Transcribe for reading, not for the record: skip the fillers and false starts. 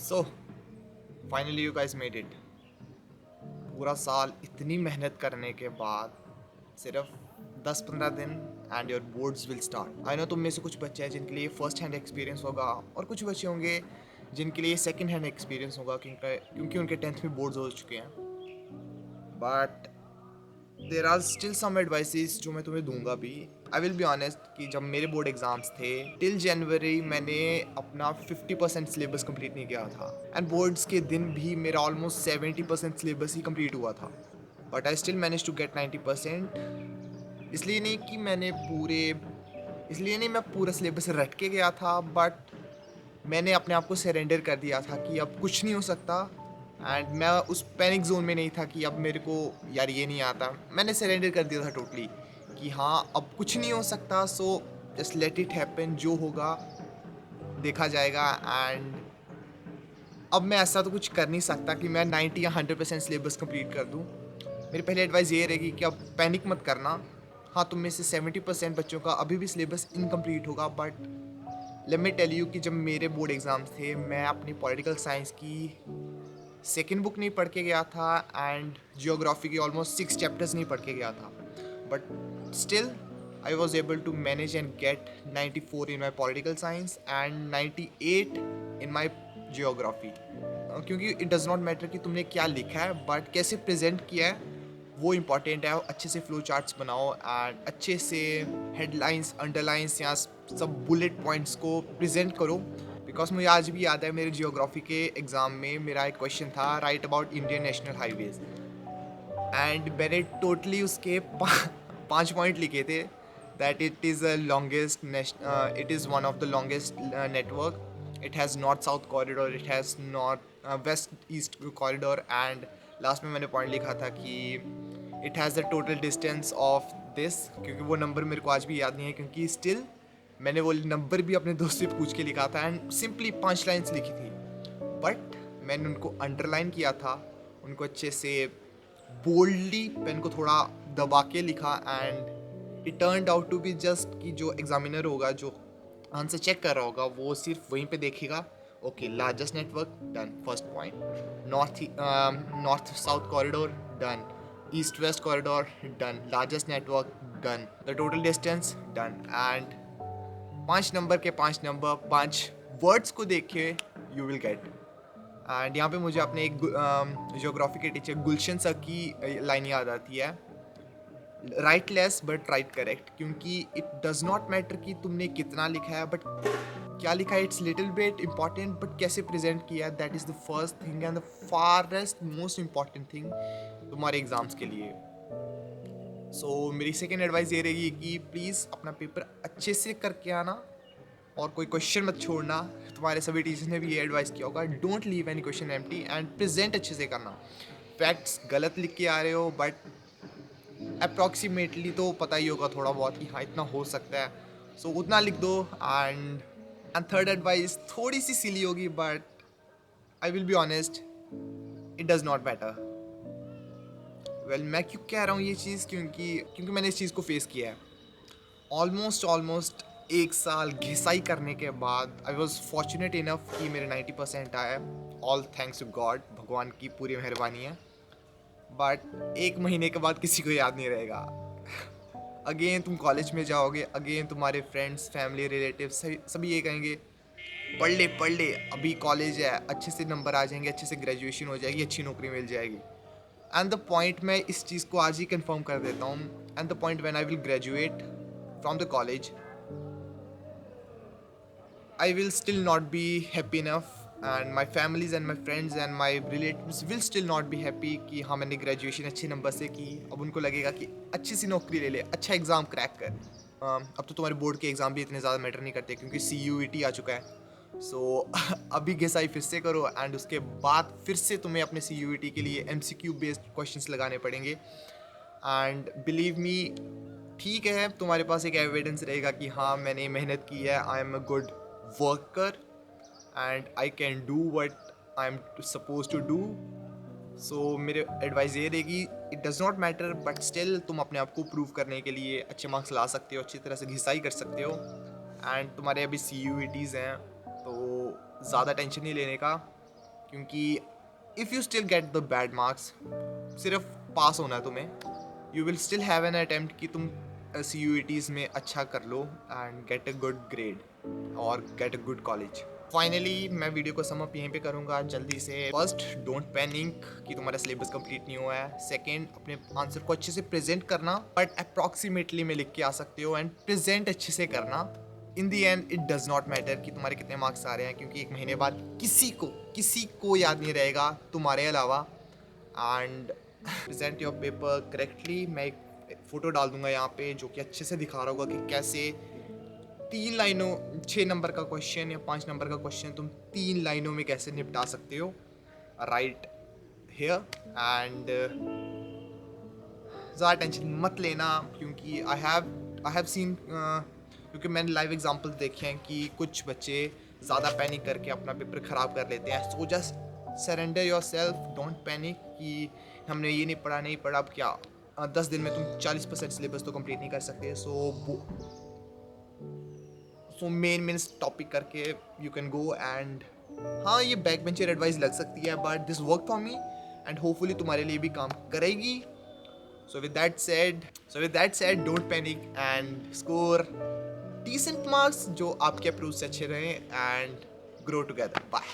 So finally you guys made it. पूरा साल इतनी मेहनत करने के बाद सिर्फ 10-15 दिन and your boards will start. I know तुम में से कुछ बच्चे हैं जिनके लिए फर्स्ट हैंड एक्सपीरियंस होगा और कुछ बच्चे होंगे जिनके लिए सेकंड हैंड एक्सपीरियंस होगा क्योंकि उनके 10th में बोर्ड्स हो चुके हैं। But there are still some advices जो मैं तुम्हें दूंगा भी। आई विल बी ऑनेस्ट कि जब मेरे बोर्ड एग्जाम्स थे टिल जनवरी मैंने अपना 50% सिलेबस कंप्लीट नहीं किया था एंड बोर्ड्स के दिन भी मेरा ऑलमोस्ट 70% सिलेबस ही कंप्लीट हुआ था। But I still manage to get 90%। इसलिए नहीं मैं पूरा सिलेबस रट के गया था, बट मैंने अपने आप को सरेंडर कर दिया था कि अब कुछ नहीं हो सकता। एंड मैं उस पैनिक जोन में नहीं था कि अब मेरे को यार ये नहीं आता। मैंने सरेंडर कर दिया था टोटली कि हाँ अब कुछ नहीं हो सकता, so just let it happen, जो होगा देखा जाएगा। एंड अब मैं ऐसा तो कुछ कर नहीं सकता कि मैं 90 या 100% सिलेबस कंप्लीट कर दूँ। मेरी पहली एडवाइस ये रहेगी कि अब पैनिक मत करना। हाँ, तुम में से 70% बच्चों का अभी भी सिलेबस इनकम्प्लीट होगा, but let me tell you कि जब मेरे बोर्ड एग्ज़ाम्स थे मैं अपनी पॉलिटिकल साइंस की सेकेंड बुक नहीं पढ़ के गया था एंड जियोग्राफी की ऑलमोस्ट 6 चैप्टर्स नहीं पढ़ के गया था। But still I was able to manage and get 94 in my political science and 98 in my geography. क्योंकि इट डज़ नॉट मैटर कि तुमने क्या लिखा है, बट कैसे प्रेजेंट किया है वो इम्पॉर्टेंट है। अच्छे से फ्लो चार्ट्स बनाओ एंड अच्छे से हेडलाइंस, अंडरलाइंस या सब बुलेट पॉइंट्स को प्रेजेंट करो। बिकॉज मुझे आज भी याद है मेरे जियोग्राफी के एग्ज़ाम में मेरा एक क्वेश्चन था right about Indian national highways and मैंने टोटली उसके 5 पॉइंट लिखे थे that it is longest it is one of the longest network, it has north south corridor, it has north west east corridor and last में मैंने point लिखा था कि it has the total distance of this. क्योंकि वो number मेरे को आज भी याद नहीं है, क्योंकि स्टिल मैंने वो नंबर भी अपने दोस्त से पूछ के लिखा था एंड सिंपली 5 लाइन्स लिखी थी। बट मैंने उनको अंडरलाइन किया था, उनको अच्छे से बोल्डली पेन को थोड़ा दबा के लिखा and it turned out to be just कि जो एग्जामिनर होगा, जो आंसर चेक कर रहा होगा, वो सिर्फ वहीं पे देखेगा okay largest network done, first point north south corridor done, east west corridor done, largest network done, the total distance done. And 5 number के 5 नंबर 5 वर्ड्स को देखे यू विल गेट। एंड यहाँ पे मुझे अपने एक जियोग्राफी के टीचर गुलशन सर की लाइन याद आती है, write less but write correct. क्योंकि इट डज नॉट मैटर कि तुमने कितना लिखा है, बट क्या लिखा है it's little bit important, but कैसे प्रेजेंट किया है that is the first thing and the foremost most important thing तुम्हारे एग्जाम्स के लिए। सो मेरी सेकेंड एडवाइस ये रहेगी कि प्लीज़ अपना पेपर अच्छे से करके आना और कोई क्वेश्चन मत छोड़ना। तुम्हारे सभी टीचर्स ने भी ये एडवाइस किया होगा, don't leave any question empty and present अच्छे से करना। फैक्ट्स गलत लिख के आ रहे हो बट अप्रॉक्सीमेटली तो पता ही होगा थोड़ा बहुत कि हाँ इतना हो सकता है, सो उतना लिख दो। एंड थर्ड एडवाइस थोड़ी सी सिली होगी, but I will be honest it does not matter. Well मैं क्यों कह रहा हूँ ये चीज़, क्योंकि मैंने इस चीज़ को फेस किया है। ऑलमोस्ट 1 साल घिसाई करने के बाद आई वॉज फॉर्चुनेट इनफ कि मेरे 90% आए, ऑल थैंक्स टू गॉड, भगवान की पूरी मेहरबानी है। बट 1 महीने के बाद किसी को याद नहीं रहेगा। अगेन तुम कॉलेज में जाओगे, अगेन तुम्हारे फ्रेंड्स, फैमिली, रिलेटिव सभी ये कहेंगे पढ़ ले अभी कॉलेज है, अच्छे से नंबर आ जाएंगे, अच्छे से ग्रेजुएशन हो जाएगी, अच्छी नौकरी मिल जाएगी। एंड द पॉइंट, मैं इस चीज़ को आज ही कंफर्म कर देता हूँ, and the point when I will graduate from the college I will still not be happy enough, and my families and my friends and my relatives will still not be happy कि हाँ मैंने graduation अच्छे number से की। अब उनको लगेगा कि अच्छी सी नौकरी ले ले, अच्छा एग्ज़ाम क्रैक कर। अब तो तुम्हारे बोर्ड के एग्ज़ाम भी इतने ज़्यादा मैटर नहीं करते क्योंकि CUET आ चुका है। सो अभी घिसाई फिर से करो एंड उसके बाद फिर से तुम्हें अपने CUET के लिए MCQ बेस्ड क्वेश्चंस लगाने पड़ेंगे। एंड बिलीव मी, ठीक है तुम्हारे पास एक एविडेंस रहेगा कि हाँ मैंने मेहनत की है, I am a good worker and I can do what I am suppose to do. So मेरे एडवाइस ये रहेगी, it does not matter but still तुम अपने आप को प्रूव करने के लिए अच्छे मार्क्स ला सकते हो, अच्छी तरह से घिसाई कर सकते हो। एंड तुम्हारे अभी CUETs हैं तो ज़्यादा टेंशन नहीं लेने का। क्योंकि if you still get the bad marks, सिर्फ पास होना है तुम्हें, you will still have an attempt कि तुम CUETs में अच्छा कर लो and get a good grade और get a good college. Finally मैं वीडियो को सम अप यहीं पे करूँगा जल्दी से। फर्स्ट, डोंट पैनिक कि तुम्हारा सिलेबस कंप्लीट नहीं हुआ है। सेकंड, अपने आंसर को अच्छे से प्रेजेंट करना, बट अप्रॉक्सीमेटली में लिख के आ सकते हो एंड प्रेजेंट अच्छे से करना। In the end it does not matter कि तुम्हारे कितने मार्क्स आ रहे हैं, क्योंकि एक महीने बाद किसी को याद नहीं रहेगा तुम्हारे अलावा। And present your paper correctly. मैं एक फ़ोटो डाल दूंगा यहाँ पे जो कि अच्छे से दिखा रहा होगा कि कैसे 3 लाइनों, 6 नंबर का क्वेश्चन या 5 नंबर का क्वेश्चन तुम 3 लाइनों में कैसे निपटा सकते हो। राइट हेयर एंड ज़्यादा टेंशन मत लेना, क्योंकि आई हैव सीन, क्योंकि मैंने लाइव एग्जांपल्स देखे हैं कि कुछ बच्चे ज़्यादा पैनिक करके अपना पेपर ख़राब कर लेते हैं। So just surrender your self, don't panic कि हमने ये नहीं पढ़ा अब क्या। 10 दिन में तुम 40% सिलेबस तो कंप्लीट नहीं कर सकते। सो मेन टॉपिक करके यू कैन गो एंड हाँ, ये बैक बेंचर एडवाइस लग सकती है, but this work for me and hopefully तुम्हारे लिए भी काम करेगी। So with that said, don't panic and score decent marks जो आपके अप्रोच से अच्छे रहें and grow together. Bye.